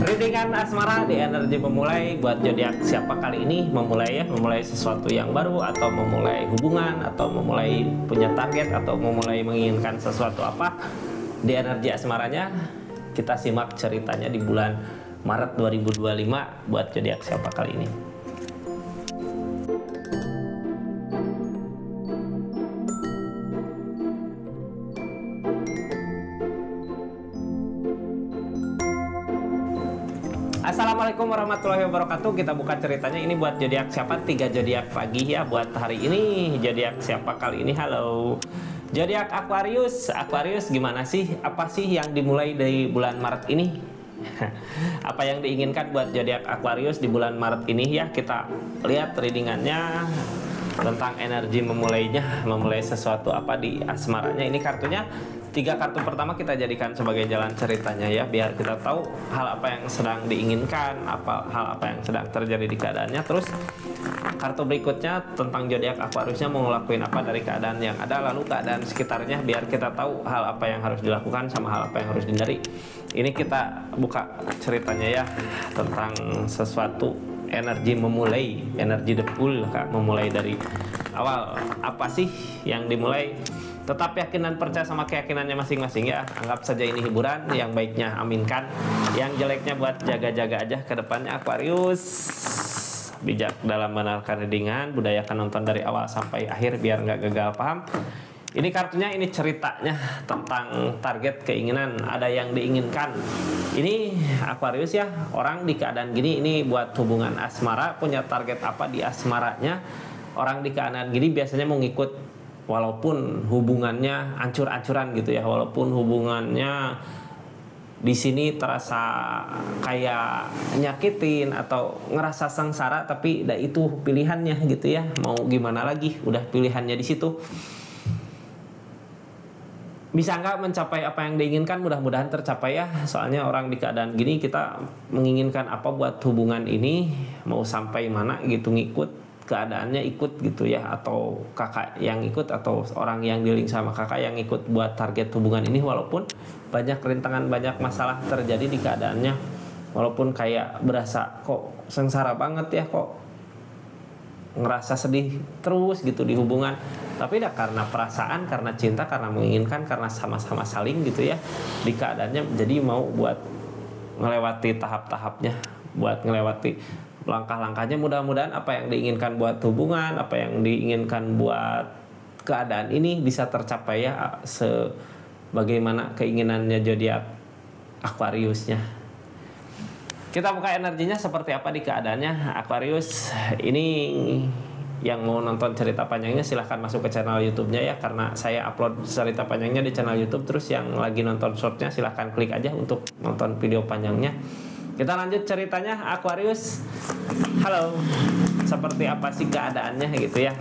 Readingan asmara di energi memulai buat zodiak siapa kali ini memulai sesuatu yang baru, atau memulai hubungan, atau memulai punya target, atau memulai menginginkan sesuatu apa di energi asmaranya. Kita simak ceritanya di bulan Maret 2025 buat zodiak siapa kali ini. Assalamualaikum warahmatullahi wabarakatuh. Kita buka ceritanya ini buat zodiak siapa? 3 zodiak pagi ya buat hari ini. Zodiak siapa kali ini? Halo. Zodiak Aquarius. Aquarius gimana sih? Apa sih yang dimulai dari bulan Maret ini? Apa yang diinginkan buat zodiak Aquarius di bulan Maret ini ya? Kita lihat readingannya tentang energi memulai sesuatu apa di asmaranya. Ini kartunya 3 kartu pertama kita jadikan sebagai jalan ceritanya ya, biar kita tahu hal apa yang sedang diinginkan, hal apa yang sedang terjadi di keadaannya. Terus kartu berikutnya tentang zodiak Aquariusnya mau ngelakuin apa dari keadaan yang ada, lalu keadaan sekitarnya, biar kita tahu hal apa yang harus dilakukan sama hal apa yang harus dihindari. Ini kita buka ceritanya ya tentang sesuatu energi memulai, energi the pool, memulai dari awal. Apa sih yang dimulai? Tetap yakin dan percaya sama keyakinannya masing-masing ya. Anggap saja ini hiburan, yang baiknya aminkan, yang jeleknya buat jaga-jaga aja ke depannya Aquarius. Bijak dalam menentukan readingan, budayakan nonton dari awal sampai akhir biar nggak gagal paham. Ini kartunya, ini ceritanya tentang target, keinginan, ada yang diinginkan. Ini Aquarius ya, orang di keadaan gini, ini buat hubungan asmara, punya target apa di asmaranya. Orang di keadaan gini biasanya mau ngikut, walaupun hubungannya ancur-ancuran gitu ya, walaupun hubungannya di sini terasa kayak nyakitin atau ngerasa sengsara, tapi itu pilihannya gitu ya, mau gimana lagi, udah pilihannya di situ. Bisa nggak mencapai apa yang diinginkan? Mudah-mudahan tercapai ya. Soalnya orang di keadaan gini, kita menginginkan apa buat hubungan ini, mau sampai mana gitu, ngikut keadaannya, ikut gitu ya, atau kakak yang ikut, atau orang yang dealing sama kakak yang ikut buat target hubungan ini, walaupun banyak rintangan, banyak masalah terjadi di keadaannya, walaupun kayak berasa kok sengsara banget ya, kok ngerasa sedih terus gitu di hubungan, tapi tidak karena perasaan, karena cinta, karena menginginkan, karena sama-sama saling gitu ya di keadaannya. Jadi mau buat melewati tahap-tahapnya, buat melewati langkah-langkahnya. Mudah-mudahan apa yang diinginkan buat hubungan, apa yang diinginkan buat keadaan ini bisa tercapai ya, sebagaimana keinginannya zodiak Aquariusnya. Kita buka energinya seperti apa di keadaannya Aquarius. Ini yang mau nonton cerita panjangnya silahkan masuk ke channel YouTube-nya ya, karena saya upload cerita panjangnya di channel YouTube. Terus yang lagi nonton shortnya silahkan klik aja untuk nonton video panjangnya. Kita lanjut ceritanya Aquarius. Halo, seperti apa sih keadaannya gitu ya?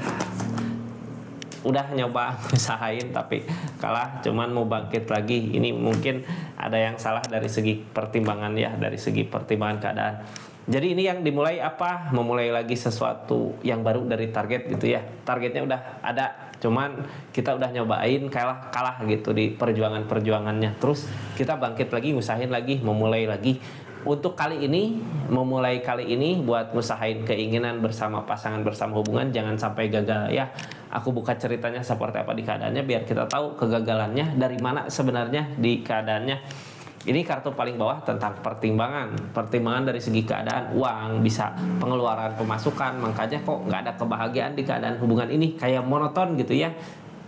Udah nyoba usahain tapi kalah, cuman mau bangkit lagi. Ini mungkin ada yang salah dari segi pertimbangan ya, dari segi pertimbangan keadaan. Jadi ini yang dimulai apa? Memulai lagi sesuatu yang baru dari target gitu ya. Targetnya udah ada, cuman kita udah nyobain kalah gitu di perjuangannya. Terus kita bangkit lagi, usahain lagi, memulai lagi. Untuk memulai kali ini buat ngusahain keinginan bersama pasangan, bersama hubungan, jangan sampai gagal ya. Aku buka ceritanya seperti apa di keadaannya biar kita tahu kegagalannya dari mana sebenarnya di keadaannya. Ini kartu paling bawah tentang pertimbangan dari segi keadaan, uang, bisa pengeluaran, pemasukan. Makanya kok nggak ada kebahagiaan di keadaan hubungan ini, kayak monoton gitu ya.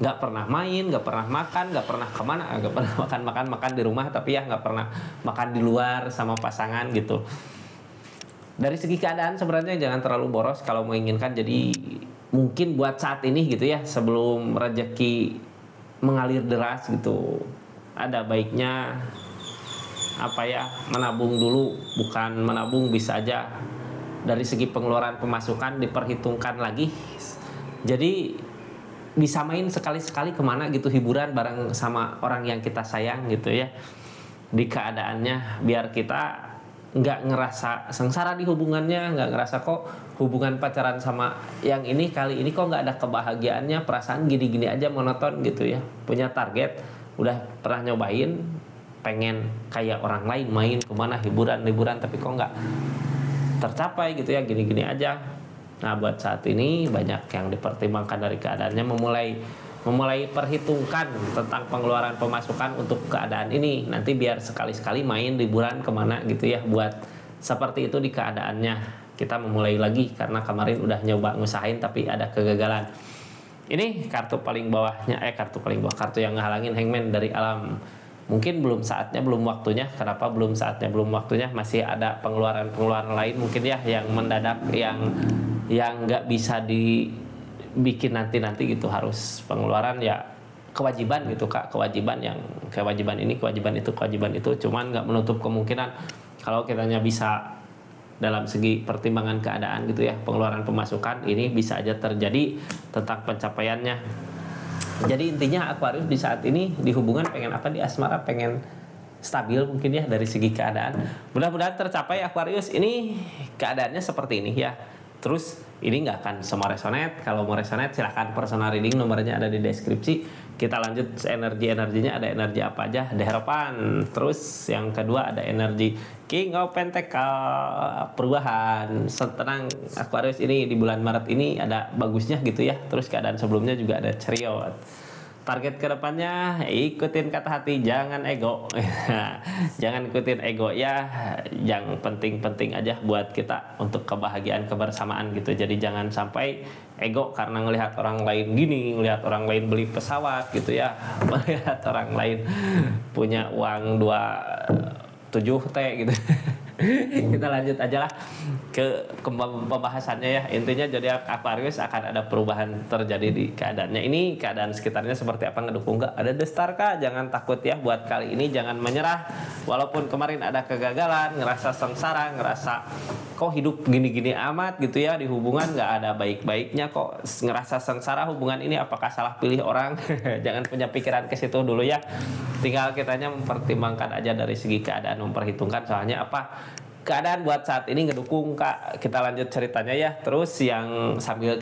Nggak pernah main, nggak pernah makan, nggak pernah kemana, nggak pernah makan di rumah, tapi ya nggak pernah makan di luar sama pasangan gitu. Dari segi keadaan sebenarnya jangan terlalu boros kalau menginginkan. Jadi mungkin buat saat ini gitu ya, sebelum rezeki mengalir deras gitu, ada baiknya menabung dulu. Bukan menabung, bisa aja dari segi pengeluaran pemasukan diperhitungkan lagi. Jadi bisa main sekali-sekali kemana gitu, hiburan bareng sama orang yang kita sayang gitu ya di keadaannya, biar kita nggak ngerasa sengsara di hubungannya, nggak ngerasa kok hubungan pacaran sama yang ini kali ini kok nggak ada kebahagiaannya, perasaan gini-gini aja monoton gitu ya, punya target, udah pernah nyobain pengen kayak orang lain main kemana liburan tapi kok nggak tercapai gitu ya, gini-gini aja. Nah buat saat ini banyak yang dipertimbangkan dari keadaannya, memulai perhitungkan tentang pengeluaran pemasukan untuk keadaan ini, nanti biar sekali-sekali main liburan kemana gitu ya, buat seperti itu di keadaannya. Kita memulai lagi karena kemarin udah nyoba ngusahain tapi ada kegagalan. Ini kartu paling bawahnya, kartu yang ngehalangin Hangman dari alam. Mungkin belum saatnya, belum waktunya. Kenapa belum saatnya, belum waktunya? Masih ada pengeluaran lain mungkin ya yang mendadak, yang nggak bisa dibikin nanti gitu, harus pengeluaran ya, kewajiban gitu Kak, kewajiban ini, kewajiban itu, cuman nggak menutup kemungkinan kalau kitanya bisa dalam segi pertimbangan keadaan gitu ya, pengeluaran pemasukan ini bisa aja terjadi tentang pencapaiannya. Jadi intinya Aquarius di saat ini di hubungan pengen apa, di asmara pengen stabil mungkin ya dari segi keadaan. Mudah-mudahan tercapai Aquarius, ini keadaannya seperti ini ya. Terus ini nggak akan semua resonate. Kalau mau resonate silahkan personal reading, nomornya ada di deskripsi. Kita lanjut energinya, ada energi apa aja? Dehropan. Terus yang kedua ada energi King of Pentacle, perubahan. Tenang Aquarius, ini di bulan Maret ini ada bagusnya gitu ya. Terus keadaan sebelumnya juga ada Chariot. Target kedepannya ikutin kata hati, jangan ego. Jangan ikutin ego ya, yang penting-penting aja buat kita untuk kebahagiaan kebersamaan gitu. Jadi jangan sampai ego karena ngelihat orang lain gini, ngelihat orang lain beli pesawat gitu ya, melihat orang lain punya uang 27 T gitu. Kita lanjut aja lah ke pembahasannya ya. Intinya zodiak Aquarius akan ada perubahan terjadi di keadaannya. Ini keadaan sekitarnya seperti apa, ngedukung nggak? Ada The Star Kak, jangan takut ya buat kali ini, jangan menyerah. Walaupun kemarin ada kegagalan, ngerasa sengsara, ngerasa kok hidup gini-gini amat gitu ya, di hubungan nggak ada baik-baiknya, kok ngerasa sengsara hubungan ini, apakah salah pilih orang? Jangan punya pikiran ke situ dulu ya. Tinggal kitanya mempertimbangkan aja dari segi keadaan, memperhitungkan, soalnya apa? Keadaan buat saat ini ngedukung Kak. Kita lanjut ceritanya ya. Terus yang sambil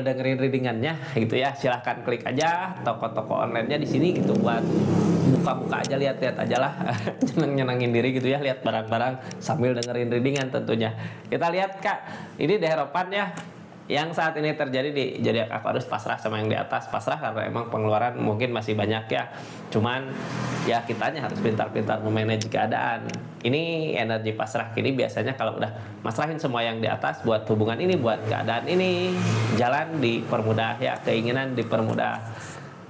dengerin readingannya gitu ya, silahkan klik aja toko-toko online-nya di sini gitu, buat buka-buka aja, lihat-lihat aja lah. Nyenengin diri gitu ya, lihat barang-barang sambil dengerin readingan tentunya. Kita lihat Kak, ini dehropan ya. Yang saat ini terjadi di zodiak Aquarius, pasrah sama yang di atas. Pasrah karena emang pengeluaran mungkin masih banyak ya, cuman ya kitanya harus pintar-pintar memanage keadaan. Ini energi pasrah kini biasanya kalau udah masrahin semua yang di atas buat hubungan ini, buat keadaan ini, jalan dipermudah ya, keinginan dipermudah.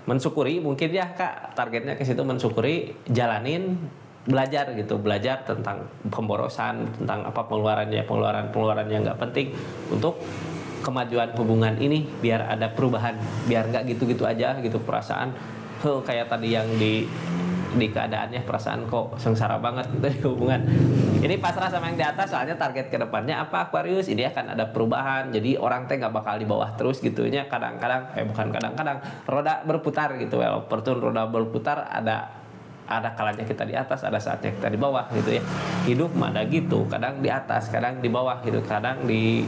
Mensyukuri mungkin ya Kak, targetnya ke situ, mensyukuri, jalanin, belajar gitu, belajar tentang pemborosan, tentang apa pengeluaran yang nggak penting untuk kemajuan hubungan ini, biar ada perubahan, biar nggak gitu-gitu aja gitu perasaan. Kayak tadi yang di keadaannya, perasaan kok sengsara banget gitu di hubungan. Ini pasrah sama yang di atas, soalnya target kedepannya apa Aquarius, ini akan ada perubahan. Jadi orang teh nggak bakal di bawah terus gitunya. Kadang-kadang roda berputar gitu. Walaupun roda berputar, ada kalanya kita di atas, ada saatnya kita di bawah gitu ya. Hidup mah ada gitu, kadang di atas, kadang di bawah gitu, kadang di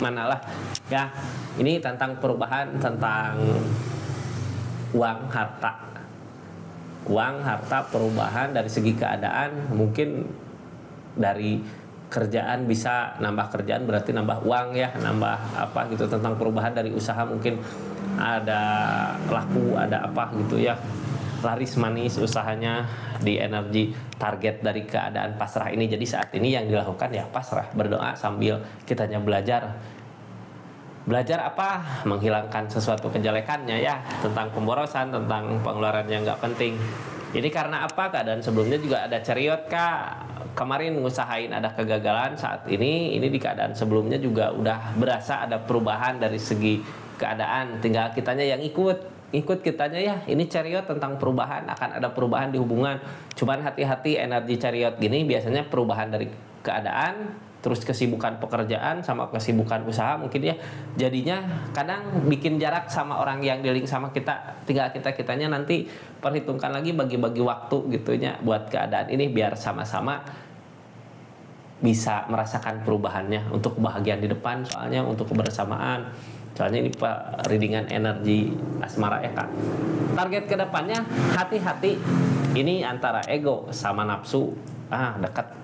manalah ya. Ini tentang perubahan, tentang uang harta, perubahan dari segi keadaan. Mungkin dari kerjaan bisa nambah kerjaan, berarti nambah uang ya, nambah apa gitu. Tentang perubahan dari usaha, mungkin ada laku, ada apa gitu ya, laris manis usahanya di energi target dari keadaan pasrah ini. Jadi saat ini yang dilakukan ya pasrah, berdoa sambil kitanya belajar apa, menghilangkan sesuatu kejelekannya ya, tentang pemborosan, tentang pengeluaran yang nggak penting. Ini karena apa? Keadaan sebelumnya juga ada Chariot Kak. Kemarin ngusahain ada kegagalan, saat ini di keadaan sebelumnya juga udah berasa ada perubahan dari segi keadaan. Tinggal kitanya yang ikut kitanya ya. Ini Chariot tentang perubahan, akan ada perubahan di hubungan. Cuman hati-hati, energi Chariot gini biasanya perubahan dari keadaan, terus kesibukan pekerjaan sama kesibukan usaha mungkin ya, jadinya kadang bikin jarak sama orang yang dealing sama kita. Tinggal kitanya nanti perhitungkan lagi, bagi-bagi waktu gitunya buat keadaan ini, biar sama-sama bisa merasakan perubahannya untuk kebahagiaan di depan, soalnya untuk kebersamaan. Soalnya ini Pak readingan energi asmara ya Kak. Target kedepannya hati-hati, ini antara ego sama nafsu dekat.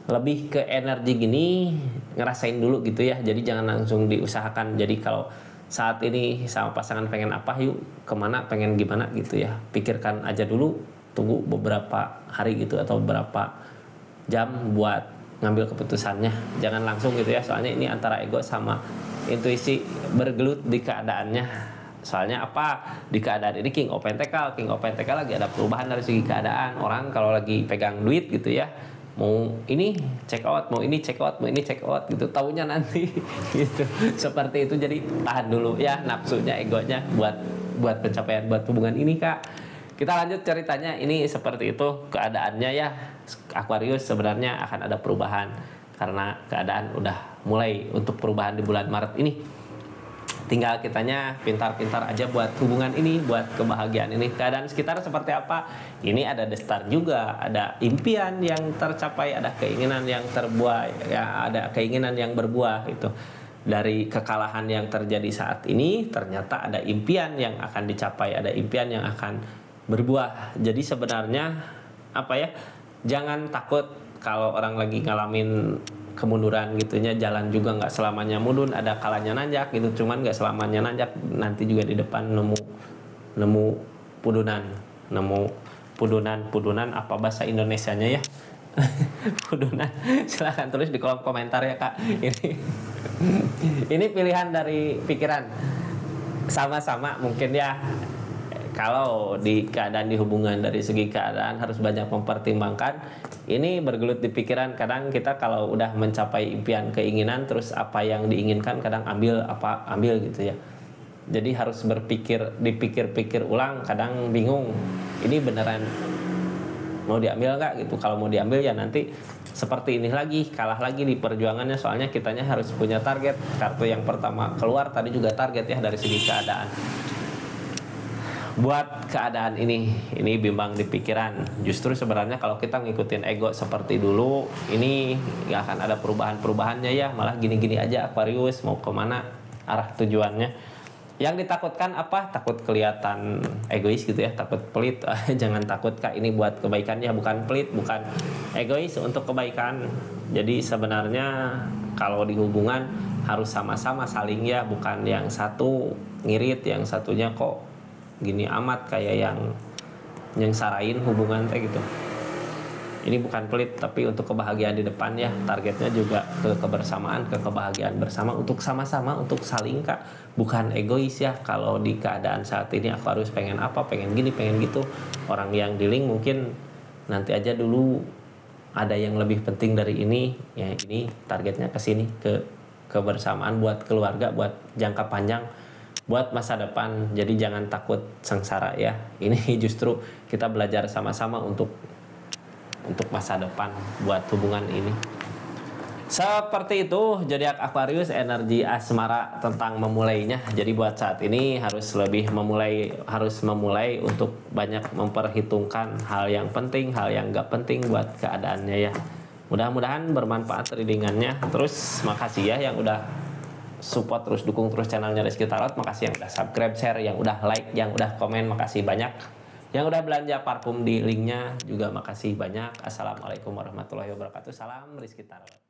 Lebih ke energi gini, ngerasain dulu gitu ya. Jadi jangan langsung diusahakan. Jadi kalau saat ini sama pasangan pengen apa, yuk kemana, pengen gimana gitu ya. Pikirkan aja dulu, tunggu beberapa hari gitu atau beberapa jam buat ngambil keputusannya. Jangan langsung gitu ya. Soalnya ini antara ego sama intuisi bergelut di keadaannya. Soalnya apa? Di keadaan ini King of Pentacle lagi ada perubahan dari segi keadaan. Orang kalau lagi pegang duit gitu ya, mau ini check out, mau ini check out, mau ini check out gitu, taunya nanti gitu. Seperti itu. Jadi tahan dulu ya nafsunya, egonya buat pencapaian, buat hubungan ini Kak. Kita lanjut ceritanya. Ini seperti itu keadaannya ya. Aquarius sebenarnya akan ada perubahan karena keadaan udah mulai untuk perubahan di bulan Maret ini. Tinggal kitanya pintar-pintar aja buat hubungan ini, buat kebahagiaan ini. Keadaan sekitar seperti apa? Ini ada the star juga, ada impian yang tercapai, ada keinginan yang terbuah, ya ada keinginan yang berbuah itu. Dari kekalahan yang terjadi saat ini, ternyata ada impian yang akan dicapai, ada impian yang akan berbuah. Jadi sebenarnya apa ya? Jangan takut kalau orang lagi ngalamin kemunduran gitunya, jalan juga nggak selamanya mudun, ada kalanya nanjak gitu, cuman nggak selamanya nanjak, nanti juga di depan nemu pudunan apa bahasa Indonesianya ya. Pudunan. Silahkan tulis di kolom komentar ya Kak. Ini pilihan dari pikiran, sama-sama mungkin ya. Kalau di keadaan di hubungan dari segi keadaan harus banyak mempertimbangkan. Ini bergelut di pikiran. Kadang kita kalau udah mencapai impian, keinginan, terus apa yang diinginkan kadang ambil gitu ya. Jadi harus dipikir-pikir ulang. Kadang bingung, ini beneran mau diambil nggak gitu. Kalau mau diambil ya nanti seperti ini lagi, kalah lagi di perjuangannya. Soalnya kitanya harus punya target. Kartu yang pertama keluar tadi juga target ya dari segi keadaan. Buat keadaan ini bimbang di pikiran. Justru sebenarnya kalau kita ngikutin ego seperti dulu, ini nggak akan ada perubahannya ya. Malah gini-gini aja Aquarius, mau kemana arah tujuannya. Yang ditakutkan apa? Takut kelihatan egois gitu ya, takut pelit. Jangan takut Kak, ini buat kebaikan ya, bukan pelit, bukan egois, untuk kebaikan. Jadi sebenarnya kalau di hubungan harus sama-sama saling ya, bukan yang satu ngirit, yang satunya kok gini amat, kayak yang sarain hubungan kayak gitu. Ini bukan pelit, tapi untuk kebahagiaan di depan ya. Targetnya juga ke kebersamaan, ke kebahagiaan bersama, untuk sama-sama, untuk saling Kak. Bukan egois ya. Kalau di keadaan saat ini aku harus pengen apa, pengen gini, pengen gitu. Orang yang di link mungkin nanti aja dulu ada yang lebih penting dari ini. Ya ini targetnya ke sini, ke kebersamaan, buat keluarga, buat jangka panjang, buat masa depan. Jadi jangan takut sengsara ya. Ini justru kita belajar sama-sama untuk masa depan, buat hubungan ini. Seperti itu zodiak Aquarius, energi asmara tentang memulainya. Jadi buat saat ini harus memulai untuk banyak memperhitungkan hal yang penting, hal yang gak penting buat keadaannya ya. Mudah-mudahan bermanfaat readingannya. Terus makasih ya yang udah support, terus dukung terus channelnya Rizky Tarot. Makasih yang udah subscribe, share, yang udah like, yang udah komen, makasih banyak. Yang udah belanja parfum di linknya juga makasih banyak. Assalamualaikum warahmatullahi wabarakatuh. Salam Rizky Tarot.